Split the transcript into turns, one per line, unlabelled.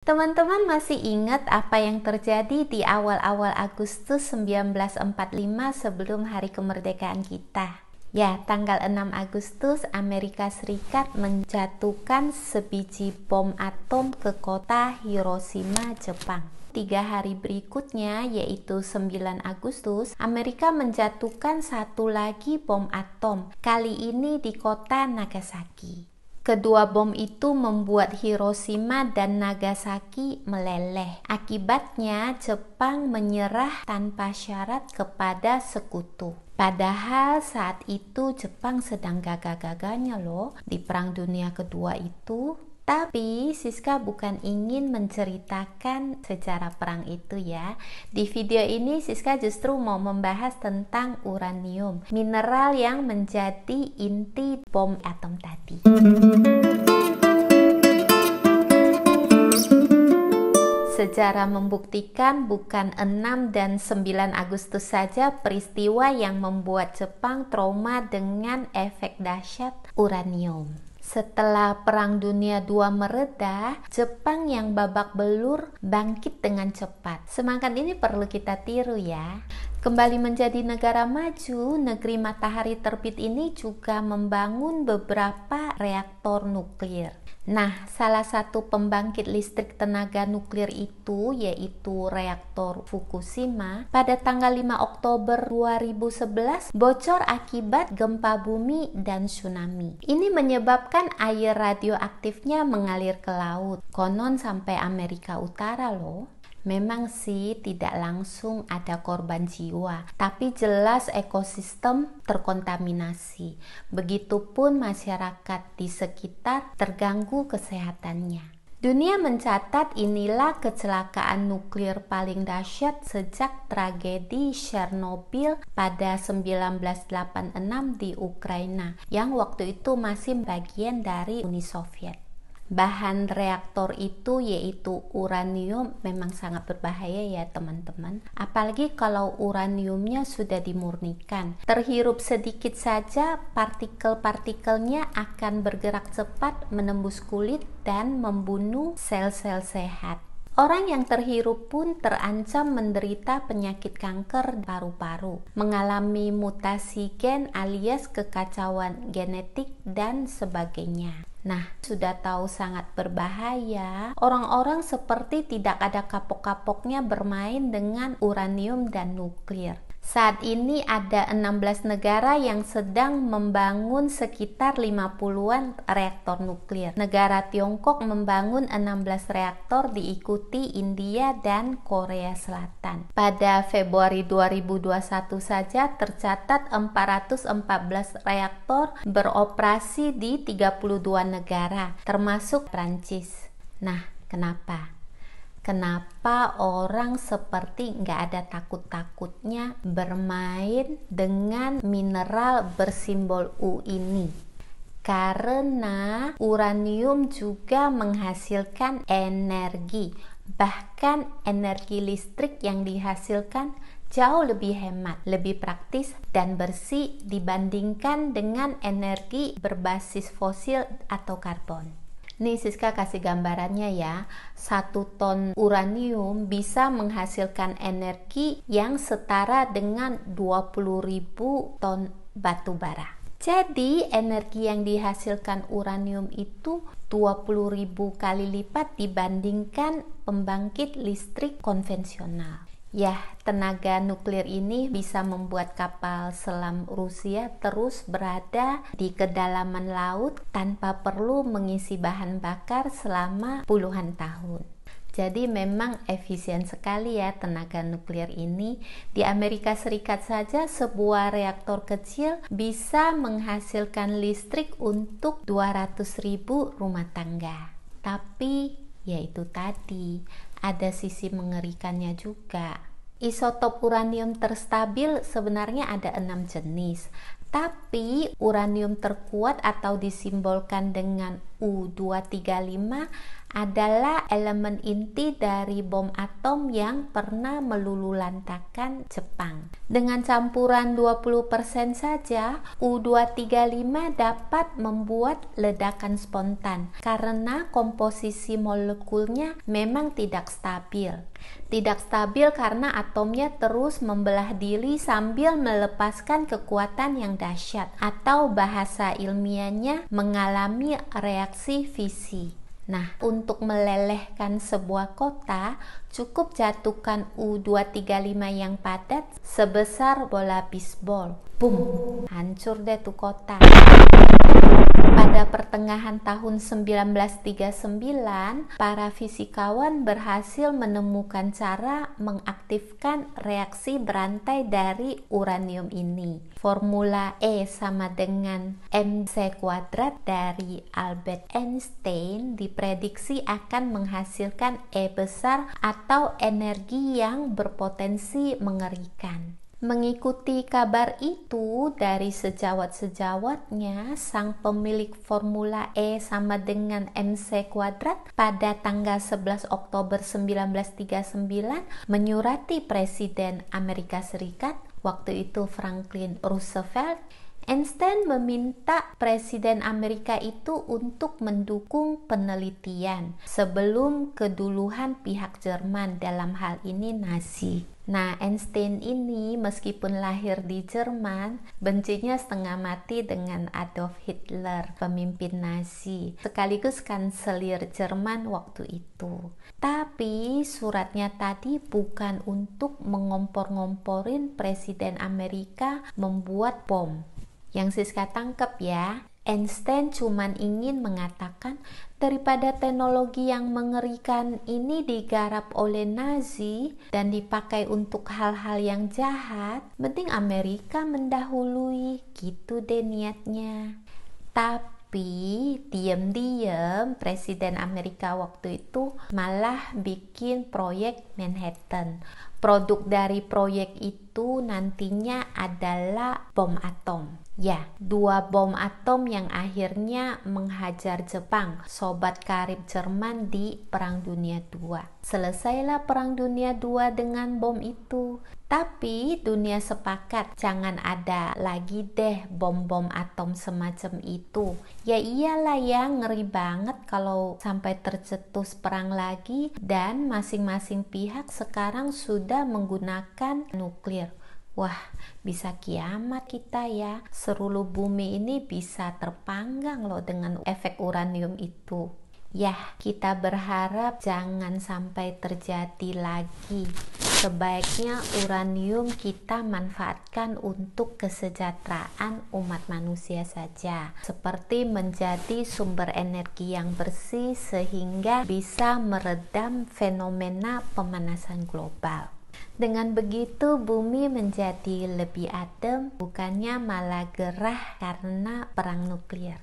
Teman-teman masih ingat apa yang terjadi di awal-awal Agustus 1945 sebelum hari kemerdekaan kita? Ya, tanggal 6 Agustus Amerika Serikat menjatuhkan sebiji bom atom ke kota Hiroshima, Jepang. 3 hari berikutnya, yaitu 9 Agustus, Amerika menjatuhkan satu lagi bom atom, kali ini di kota Nagasaki. Kedua bom itu membuat Hiroshima dan Nagasaki meleleh. Akibatnya, Jepang menyerah tanpa syarat kepada sekutu. Padahal saat itu Jepang sedang gagah-gagahnya loh di Perang Dunia Kedua itu. Tapi Siska bukan ingin menceritakan sejarah perang itu ya. Di video ini Siska justru mau membahas tentang uranium, mineral yang menjadi inti bom atom tadi. Sejarah membuktikan bukan 6 dan 9 Agustus saja peristiwa yang membuat Jepang trauma dengan efek dahsyat uranium. Setelah Perang Dunia II mereda, Jepang yang babak belur bangkit dengan cepat. Semangat ini perlu kita tiru ya. Kembali menjadi negara maju, negeri matahari terbit ini juga membangun beberapa reaktor nuklir. Nah, salah satu pembangkit listrik tenaga nuklir itu yaitu reaktor Fukushima pada tanggal 5 Oktober 2011 bocor akibat gempa bumi dan tsunami. Ini menyebabkan air radioaktifnya mengalir ke laut, konon sampai Amerika Utara loh. Memang sih tidak langsung ada korban jiwa, tapi jelas ekosistem terkontaminasi. Begitupun masyarakat di sekitar terganggu kesehatannya. Dunia mencatat inilah kecelakaan nuklir paling dahsyat sejak tragedi Chernobyl pada 1986 di Ukraina, yang waktu itu masih bagian dari Uni Soviet. Bahan reaktor itu yaitu uranium memang sangat berbahaya ya teman-teman. Apalagi kalau uraniumnya sudah dimurnikan. Terhirup sedikit saja partikel-partikelnya akan bergerak cepat menembus kulit dan membunuh sel-sel sehat. Orang yang terhirup pun terancam menderita penyakit kanker paru-paru, mengalami mutasi gen alias kekacauan genetik dan sebagainya. Nah, sudah tahu sangat berbahaya, orang-orang seperti tidak ada kapok-kapoknya bermain dengan uranium dan nuklir. Saat ini ada 16 negara yang sedang membangun sekitar 50-an reaktor nuklir. Negara Tiongkok membangun 16 reaktor diikuti India dan Korea Selatan. Pada Februari 2021 saja tercatat 414 reaktor beroperasi di 32 negara, termasuk Prancis. Nah, kenapa? Kenapa orang seperti nggak ada takut-takutnya bermain dengan mineral bersimbol U ini? Karena uranium juga menghasilkan energi, bahkan energi listrik yang dihasilkan jauh lebih hemat, lebih praktis dan bersih dibandingkan dengan energi berbasis fosil atau karbon. Nih Siska kasih gambarannya ya, 1 ton uranium bisa menghasilkan energi yang setara dengan 20.000 ton batu bara. Jadi energi yang dihasilkan uranium itu 20.000 kali lipat dibandingkan pembangkit listrik konvensional. Ya, tenaga nuklir ini bisa membuat kapal selam Rusia terus berada di kedalaman laut tanpa perlu mengisi bahan bakar selama puluhan tahun. Jadi memang efisien sekali ya tenaga nuklir ini. Di Amerika Serikat saja sebuah reaktor kecil bisa menghasilkan listrik untuk 200.000 rumah tangga. Tapi ya itu tadi, ada sisi mengerikannya juga. Isotop uranium terstabil sebenarnya ada 6 jenis. Tapi uranium terkuat atau disimbolkan dengan U-235 adalah elemen inti dari bom atom yang pernah meluluhlantakkan Jepang. Dengan campuran 20% saja, U-235 dapat membuat ledakan spontan karena komposisi molekulnya memang tidak stabil. Tidak stabil karena atomnya terus membelah diri sambil melepaskan kekuatan yang dahsyat, atau bahasa ilmiahnya mengalami reaksi fisi. Nah, untuk melelehkan sebuah kota, cukup jatuhkan U-235 yang padat sebesar bola bisbol. Boom! Hancur deh tuh kota. Pada pertengahan tahun 1939, para fisikawan berhasil menemukan cara mengaktifkan reaksi berantai dari uranium ini. Formula E sama dengan mc² dari Albert Einstein diprediksi akan menghasilkan E besar atau energi yang berpotensi mengerikan. Mengikuti kabar itu dari sejawat-sejawatnya, sang pemilik formula E sama dengan mc² pada tanggal 11 Oktober 1939 menyurati Presiden Amerika Serikat, waktu itu Franklin Roosevelt. Einstein meminta Presiden Amerika itu untuk mendukung penelitian sebelum keduluhan pihak Jerman, dalam hal ini Nazi. Nah, Einstein ini meskipun lahir di Jerman, bencinya setengah mati dengan Adolf Hitler, pemimpin Nazi, sekaligus kanselir Jerman waktu itu. Tapi suratnya tadi bukan untuk mengompor-ngomporin Presiden Amerika membuat bom. Yang Siska tangkep ya, Einstein cuman ingin mengatakan daripada teknologi yang mengerikan ini digarap oleh Nazi dan dipakai untuk hal-hal yang jahat, mending Amerika mendahului, gitu deh niatnya. Tapi diam-diam Presiden Amerika waktu itu malah bikin proyek Manhattan. Produk dari proyek itu nantinya adalah bom atom. Ya, 2 bom atom yang akhirnya menghajar Jepang, sobat karib Jerman di Perang Dunia II. Selesailah Perang Dunia II dengan bom itu. Tapi dunia sepakat jangan ada lagi deh bom-bom atom semacam itu. Ya iyalah ya, ngeri banget kalau sampai tercetus perang lagi dan masing-masing pihak sekarang sudah menggunakan nuklir. Wah, bisa kiamat kita ya. Seluruh bumi ini bisa terpanggang loh dengan efek uranium itu. Ya, kita berharap jangan sampai terjadi lagi. Sebaiknya uranium kita manfaatkan untuk kesejahteraan umat manusia saja, seperti menjadi sumber energi yang bersih sehingga bisa meredam fenomena pemanasan global. Dengan begitu bumi menjadi lebih adem, bukannya malah gerah karena perang nuklir.